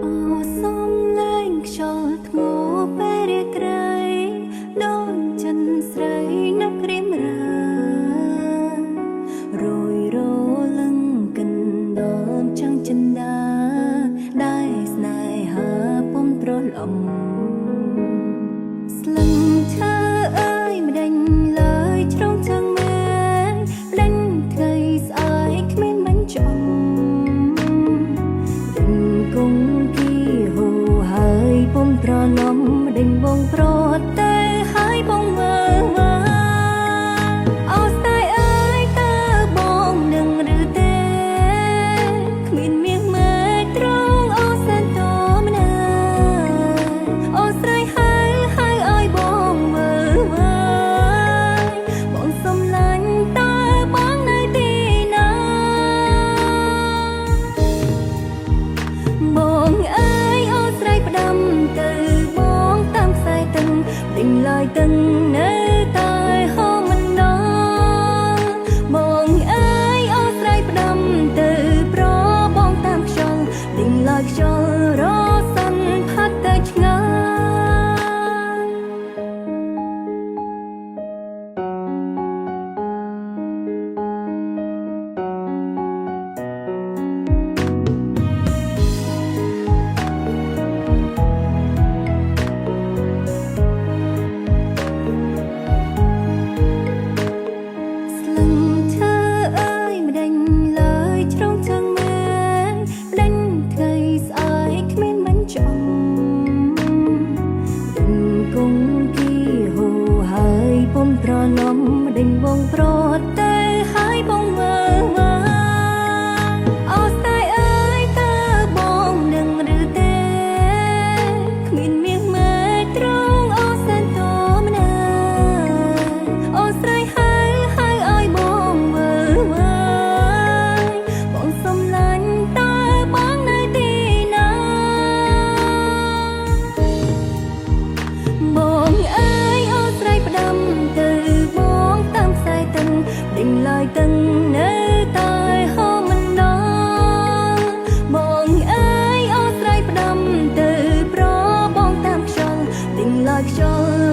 អូសំលែងខ្យល់ធ្ងោពេលរាត្រីដូចចិនស្រីនឹករៀមរយរលឹងកិនដមចង់ចិនដាដែលស្នេហាពុំត្រលំស្លឹងឈើអើយម្ដេញឡើយជ្រងជើងមើលដេញថ្ងៃស្អែកគ្មានមិនចំគង្គីហូហើយពុំត្រលំដេញបងប្រត់តែហើយបងមើលអូស្ដាយអើយតើបងនឹងឬទេគ្មានមាសមើលត្រង់អូសែនតមណាអូស្រីហើយឲ្យបងមើលបងសំឡាញ់តើបងនៅទីណាបងអើយអូស្រីផ្ដាំទៅបងតាមខ្សែទឹកពេញឡើយទឹកនៅតែហូរមិនដល់បងអើយអូស្រីផ្ដាំទៅប្របងតាមខ្យល់ពេញឡើយខ្យល់រសាន់ផាត់ទៅឆ្ងាត្រឡំដេញបងប្រត់តែហើយបងមើលអូស្ដាយអើយតើបងនឹងឬទេគ្មានមាសមើលត្រង់អូសែនតមណាអូស្រីហើយឲ្យបងមើលបងសំឡាញ់តើបងនៅទីណាបងអើយអូស្រីផ្ដាំទៅដេញឡើយទឹកនៅតែហូរមិនដល់បងអើយអូស្រីផ្ដាំទៅប្របងតាមខ្យល់ដេញឡើយខ្យល់